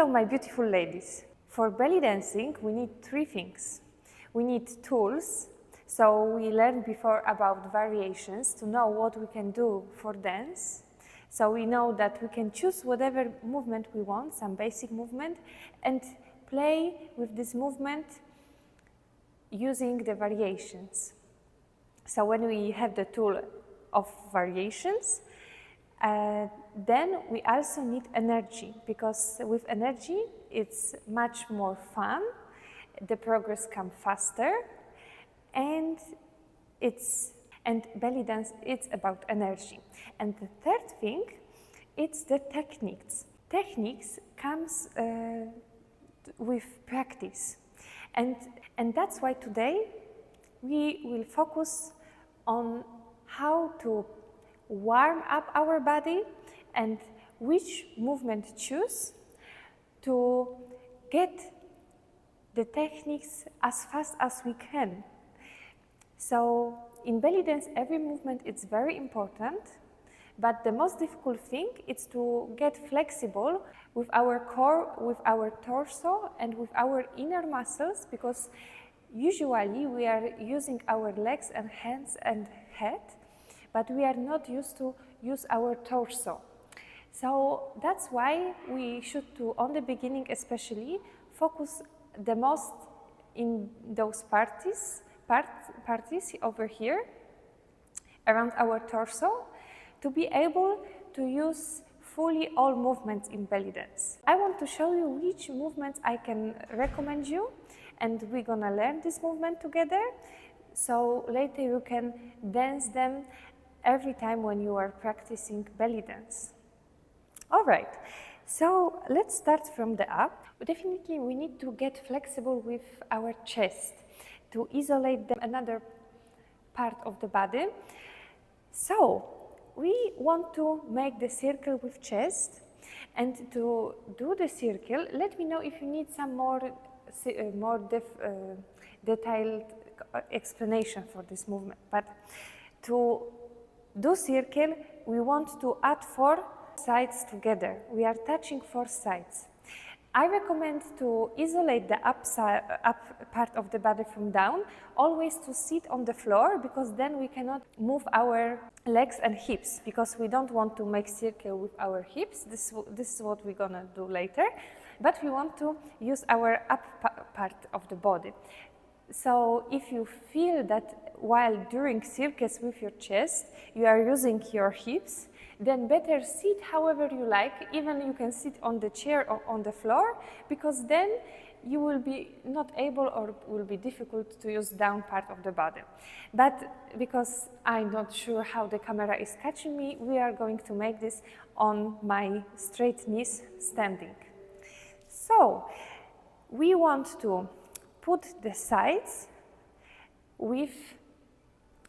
Hello, my beautiful ladies. For belly dancing, we need three things. We need tools. So we learned before about variations to know what we can do for dance. So we know that we can choose whatever movement we want, some basic movement, and play with this movement using the variations. So when we have the tool of variations, then we also need energy, because with energy it's much more fun, the progress comes faster, and belly dance, it's about energy. And the third thing, it's the techniques. Techniques comes with practice, and that's why today we will focus on how to warm up our body and which movement choose to get the techniques as fast as we can. So in belly dance, every movement is very important, but the most difficult thing is to get flexible with our core, with our torso, and with our inner muscles, because usually we are using our legs and hands and head, but we are not used to use our torso. So that's why we should, on the beginning especially, focus the most in those parties over here, around our torso, to be able to use fully all movements in belly dance. I want to show you which movements I can recommend you, and we're gonna learn this movement together, so later you can dance them every time when you are practicing belly dance. All right, so let's start from the up. Definitely we need to get flexible with our chest to isolate another part of the body. So we want to make the circle with chest, and to do the circle, let me know if you need some more detailed explanation for this movement. But to do circle, we want to add 4 sides together. We are touching 4 sides. I recommend to isolate the up part of the body from down, always to sit on the floor, because then we cannot move our legs and hips, because we don't want to make circle with our hips. This is what we're gonna do later, but we want to use our up part of the body. So if you feel that while doing circles with your chest, you are using your hips, then better sit however you like. Even you can sit on the chair or on the floor, because then you will be not able, or will be difficult to use down part of the body. But because I'm not sure how the camera is catching me, we are going to make this on my straight knees standing. So we want to put the sides with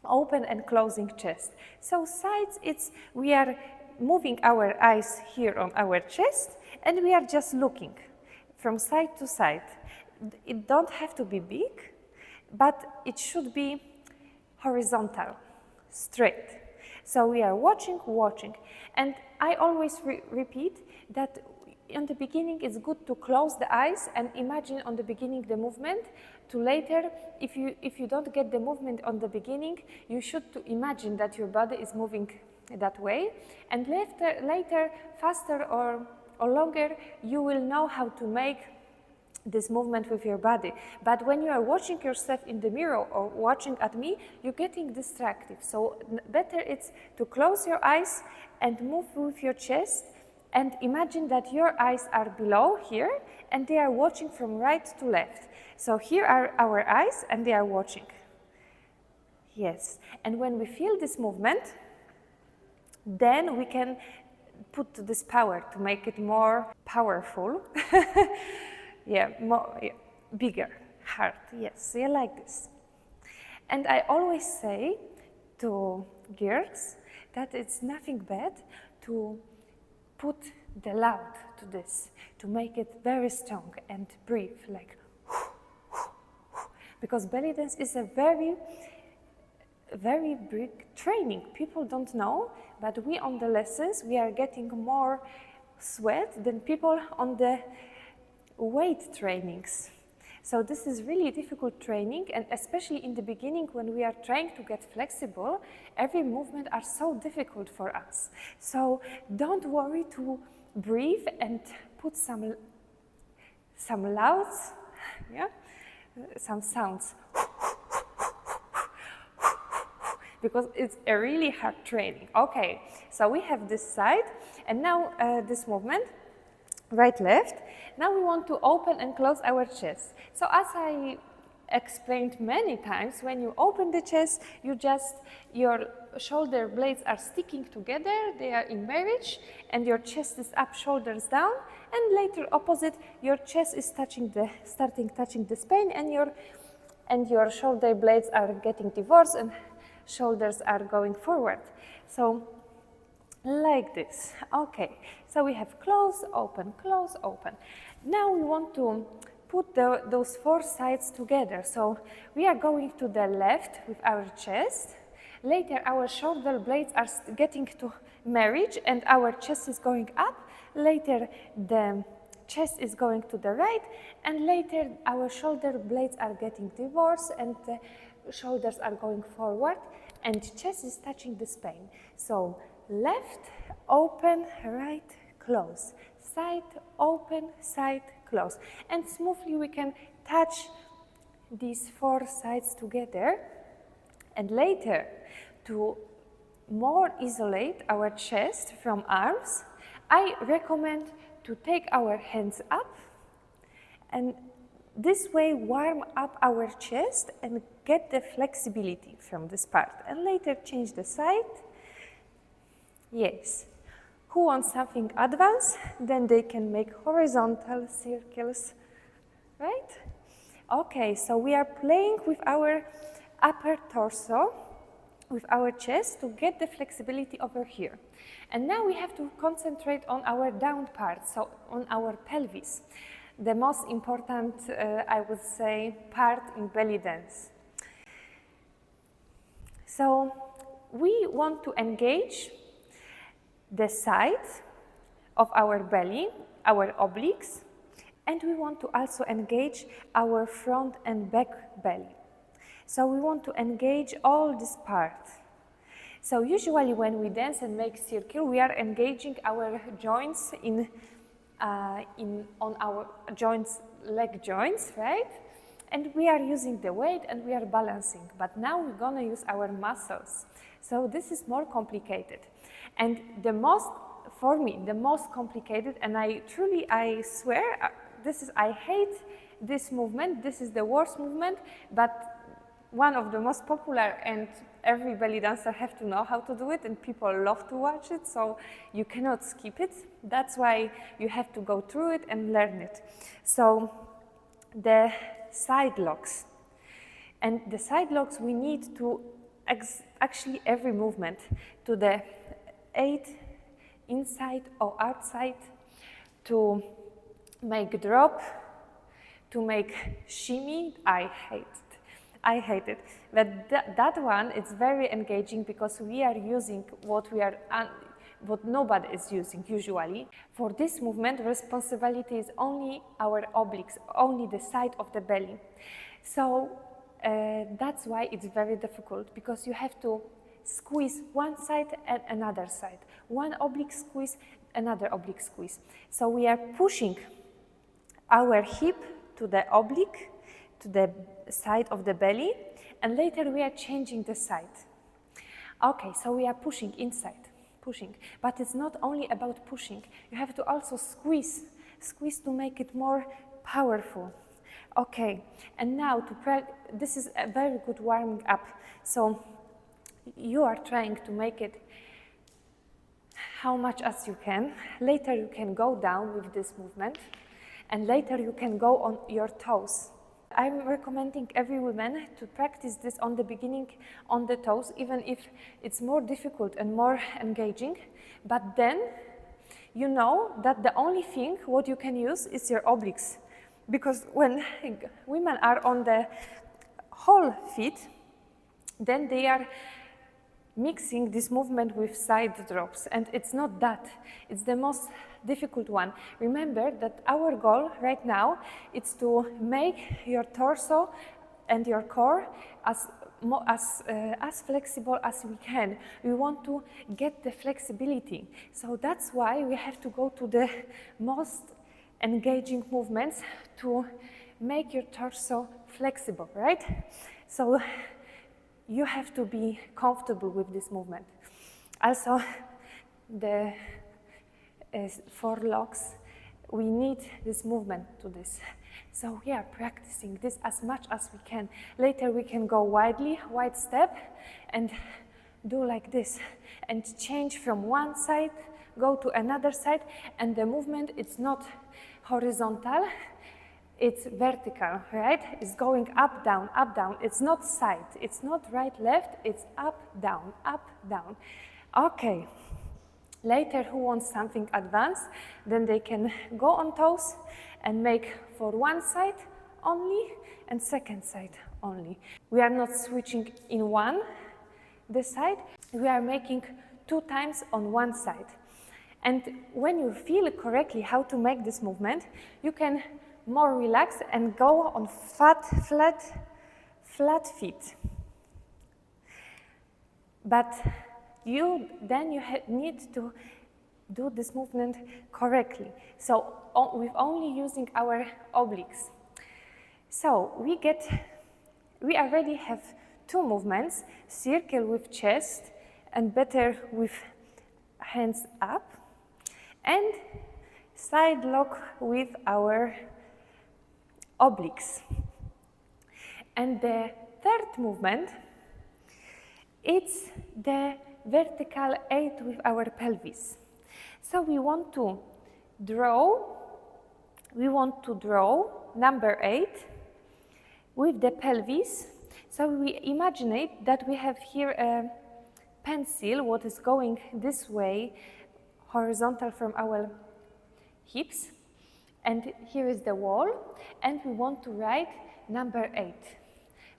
open and closing chest. So sides, we are moving our eyes here on our chest, and we are just looking from side to side. It don't have to be big, but it should be horizontal, straight. So we are watching, and I always repeat that in the beginning it's good to close the eyes and imagine on the beginning the movement, to later, if you don't get the movement on the beginning, you should to imagine that your body is moving that way, and later faster or longer, you will know how to make this movement with your body. But when you are watching yourself in the mirror or watching at me, you're getting distracted. So better it's to close your eyes and move with your chest, and imagine that your eyes are below here, and they are watching from right to left. So here are our eyes, and they are watching. Yes, and when we feel this movement, then we can put this power to make it more powerful. Bigger, hard, yes, yeah, like this. And I always say to girls that it's nothing bad to put the loud to this, to make it very strong and breathe like, because belly dance is a very big training. People don't know, but we on the lessons, we are getting more sweat than people on the weight trainings. So this is really difficult training, and especially in the beginning when we are trying to get flexible, every movement are so difficult for us. So don't worry to breathe and put some louds, yeah, some sounds, because it's a really hard training. Okay, so we have this side, and now this movement, right, left. Now we want to open and close our chest. So as I explained many times, when you open the chest, your shoulder blades are sticking together, they are in marriage, and your chest is up, shoulders down, and later opposite, your chest is starting touching the spine, and your shoulder blades are getting divorced, and shoulders are going forward. So like this. Okay, so we have close, open, close, open. Now we want to put those four sides together. So we are going to the left with our chest. Later our shoulder blades are getting to marriage and our chest is going up. Later the chest is going to the right, and later our shoulder blades are getting divorced and the shoulders are going forward and chest is touching the spine. So left, open, right, close. Side, open, side, close. And smoothly we can touch these four sides together. And later, to more isolate our chest from arms, I recommend to take our hands up and this way warm up our chest and get the flexibility from this part. And later change the side. Yes. Who wants something advanced? Then they can make horizontal circles, right? Okay, so we are playing with our upper torso, with our chest to get the flexibility over here. And now we have to concentrate on our down part, so on our pelvis. The most important, I would say, part in belly dance. So we want to engage the sides of our belly, our obliques, and we want to also engage our front and back belly. So we want to engage all this part. So usually when we dance and make circle, we are engaging our joints on our joints, leg joints, right? And we are using the weight and we are balancing. But now we're gonna use our muscles. So this is more complicated. And for me, the most complicated, and I swear, I hate this movement. This is the worst movement, but one of the most popular, and every belly dancer have to know how to do it, and people love to watch it, so you cannot skip it. That's why you have to go through it and learn it. So the side locks. And the side locks we need to actually every movement to the 8 inside or outside, to make drop, to make shimmy. I hate it. But that one is very engaging because we are using what nobody is using usually. For this movement, responsibility is only our obliques, only the side of the belly. So that's why it's very difficult, because you have to squeeze one side and another side. One oblique squeeze, another oblique squeeze. So we are pushing our hip to the oblique, to the side of the belly, and later we are changing the side. Okay, so we are pushing inside, pushing. But it's not only about pushing. You have to also squeeze to make it more powerful. Okay, and now this is a very good warming up. So you are trying to make it how much as you can. Later you can go down with this movement, and later you can go on your toes. I'm recommending every woman to practice this on the beginning on the toes, even if it's more difficult and more engaging. But then you know that the only thing what you can use is your obliques. Because when women are on the whole feet, then they are mixing this movement with side drops, and it's not that. It's the most difficult one. Remember that our goal right now is to make your torso and your core as flexible as we can. We want to get the flexibility. So that's why we have to go to the most engaging movements to make your torso flexible, right? So you have to be comfortable with this movement. Also, the forelocks, we need this movement to this. So we are practicing this as much as we can. Later we can go wide step, and do like this, and change from one side, go to another side, and the movement, it's not horizontal, it's vertical, right? It's going up, down, it's not side, it's not right, left, it's up, down, up, down. Okay. Later, who wants something advanced, then they can go on toes and make for one side only and second side only. We are not switching in this side, we are making 2 times on one side. And when you feel correctly how to make this movement, you can more relax and go on flat feet. But you need to do this movement correctly. So with only using our obliques. So we already have 2 movements, circle with chest and better with hands up, and side lock with our obliques. And the 3rd movement, it's the vertical 8 with our pelvis. So we want to draw number 8 with the pelvis. So we imagine that we have here a pencil, what is going this way, horizontal from our hips. And here is the wall, and we want to write number 8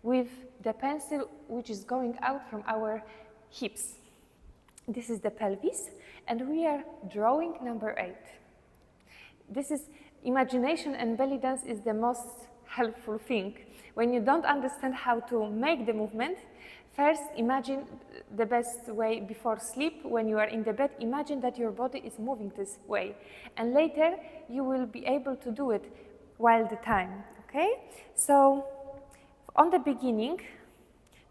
with the pencil which is going out from our hips. This is the pelvis, and we are drawing number 8. This is imagination, and belly dance is the most helpful thing. When you don't understand how to make the movement, first imagine the best way before sleep. When you are in the bed, imagine that your body is moving this way, and later you will be able to do it while the time, okay? So on the beginning,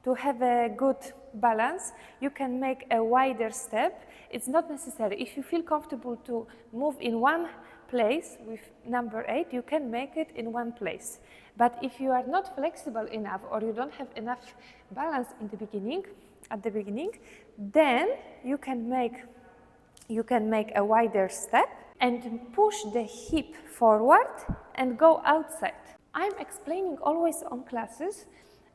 to have a good balance, you can make a wider step. It's not necessary. If you feel comfortable to move in one place with number 8, you can make it in one place. But if you are not flexible enough, or you don't have enough balance at the beginning, then you can make a wider step and push the hip forward and go outside. I'm explaining always on classes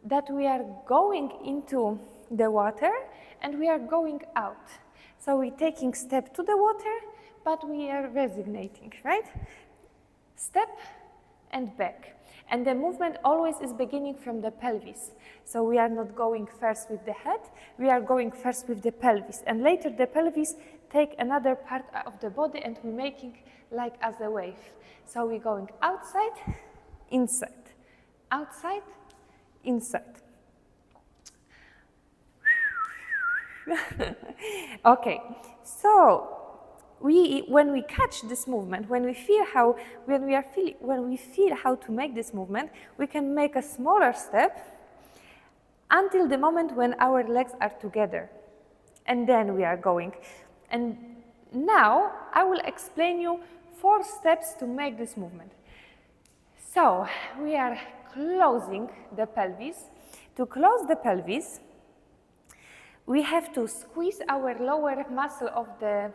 that we are going into the water and we are going out. So we're taking step to the water, but we are resignating, right? Step and back. And the movement always is beginning from the pelvis. So we are not going first with the head, we are going first with the pelvis. And later the pelvis take another part of the body and we're making like as a wave. So we're going outside, inside, outside, inside. Okay, so when we catch this movement, when we feel how to make this movement, we can make a smaller step until the moment when our legs are together, and then we are going. And now I will explain you 4 steps to make this movement. So we are closing the pelvis. To close the pelvis, we have to squeeze our lower muscle of the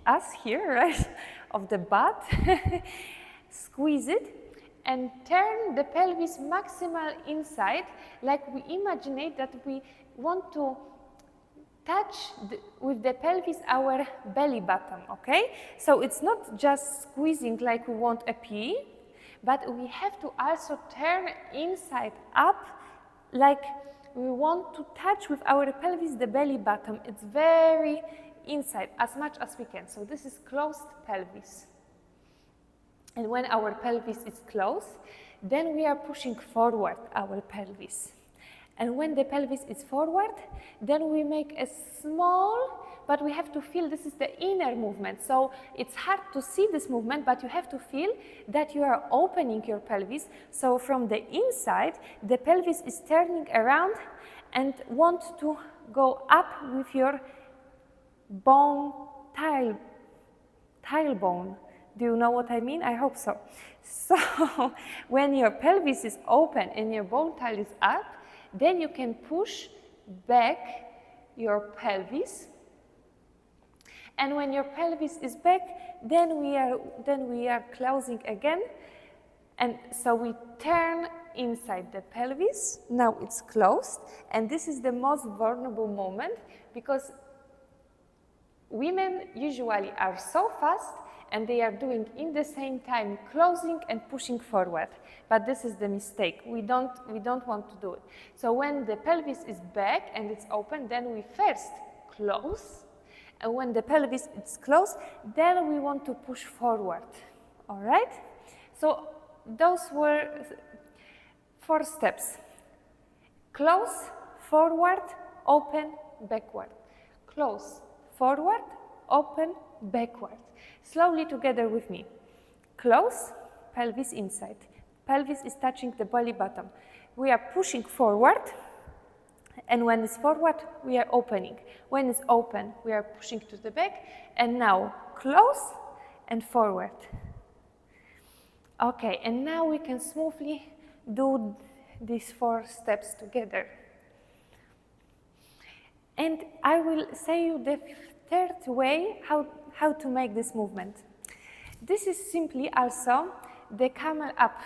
ass here, right? Of the butt. Squeeze it and turn the pelvis maximal inside, like we imagine that we want to touch with the pelvis our belly button, okay? So it's not just squeezing like we want a pee, but we have to also turn inside up, like we want to touch with our pelvis the belly button. It's very inside, as much as we can. So this is closed pelvis. And when our pelvis is closed, then we are pushing forward our pelvis. And when the pelvis is forward, then we make a small, but we have to feel this is the inner movement. So it's hard to see this movement, but you have to feel that you are opening your pelvis. So from the inside, the pelvis is turning around and want to go up with your bone, tailbone. Do you know what I mean? I hope so. So when your pelvis is open and your bone tile is up, then you can push back your pelvis. And when your pelvis is back, then we are closing again. And so we turn inside the pelvis. Now it's closed. And this is the most vulnerable moment because women usually are so fast and they are doing in the same time closing and pushing forward. But this is the mistake. We don't want to do it. So when the pelvis is back and it's open, then we first close. And when the pelvis is closed, then we want to push forward. All right? So those were 4 steps. Close, forward, open, backward. Close, forward, open, backward. Slowly together with me. Close, pelvis inside. Pelvis is touching the belly button. We are pushing forward, and when it's forward, we are opening. When it's open, we are pushing to the back, and now close and forward. Okay, and now we can smoothly do these 4 steps together. And I will say you the 3rd way how to make this movement. This is simply also the camel up.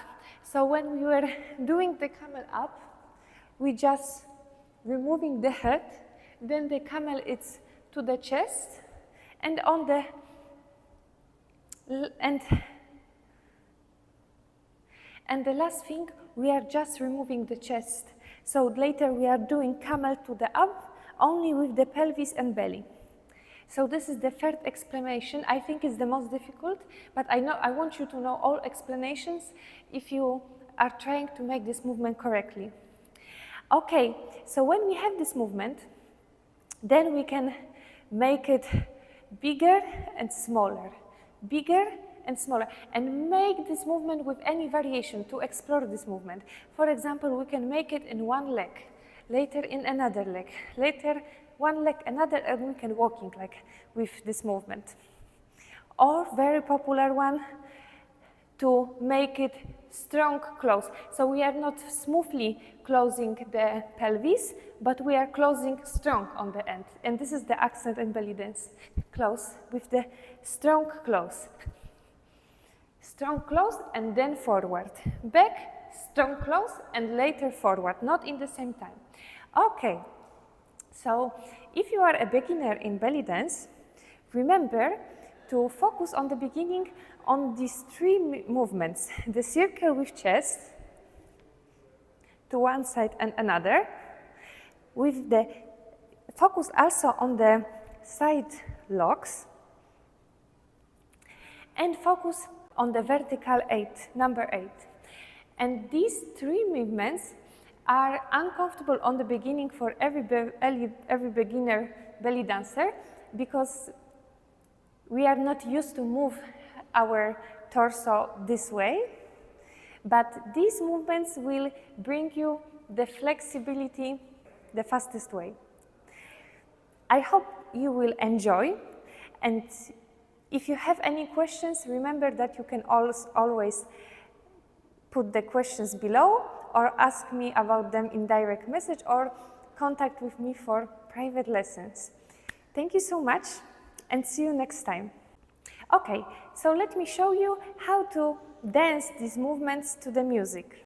So when we were doing the camel up, we just removing the head, then the camel is to the chest, and on the and the last thing, we are just removing the chest. So later we are doing camel to the up, only with the pelvis and belly. So this is the 3rd explanation. I think it's the most difficult, but I want you to know all explanations if you are trying to make this movement correctly. Okay, so when we have this movement, then we can make it bigger and smaller, bigger and smaller, and make this movement with any variation to explore this movement. For example, we can make it in one leg, later in another leg, later one leg, another, and we can walking like with this movement. Or very popular one, to make it strong close. So we are not smoothly closing the pelvis, but we are closing strong on the end. And this is the accent and belly dance. Close with the strong close. Strong close and then forward. Back, strong close and later forward, not in the same time. Okay. So, if you are a beginner in belly dance, remember to focus on the beginning on these 3 movements. The circle with chest to one side and another, with the focus also on the side locks, and focus on the vertical 8, number 8. And these 3 movements are uncomfortable on the beginning for every beginner belly dancer because we are not used to move our torso this way, but these movements will bring you the flexibility the fastest way. I hope you will enjoy, and if you have any questions, remember that you can always put the questions below or ask me about them in direct message or contact with me for private lessons. Thank you so much and see you next time. Okay, so let me show you how to dance these movements to the music.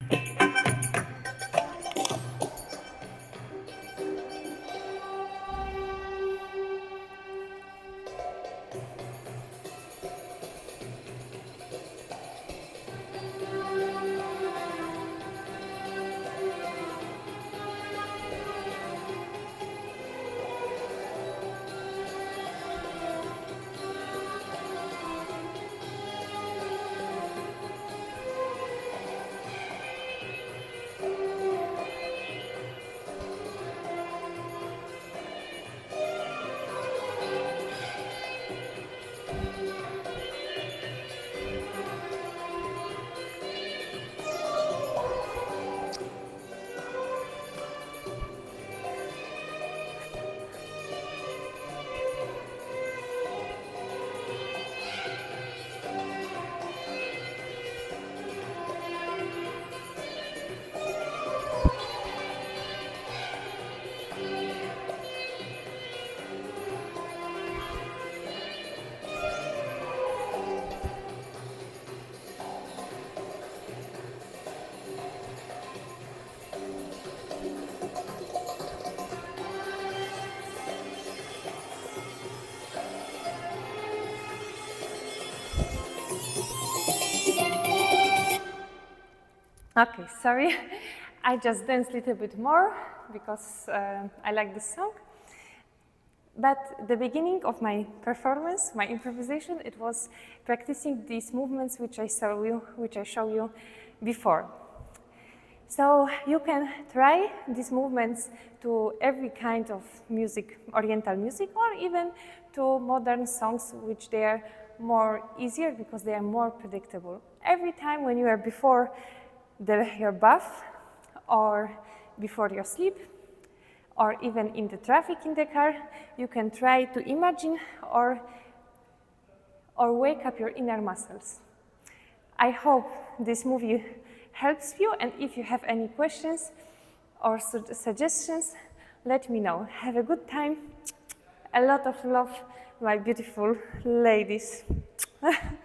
Okay, sorry. I just danced a little bit more because I like this song. But the beginning of my performance, my improvisation, it was practicing these movements which I show you before. So you can try these movements to every kind of music, Oriental music, or even to modern songs, which they are more easier because they are more predictable. Every time when you are before your bath, or before your sleep, or even in the traffic in the car, you can try to imagine or wake up your inner muscles. I hope this movie helps you, and if you have any questions or suggestions, let me know. Have a good time. A lot of love, my beautiful ladies.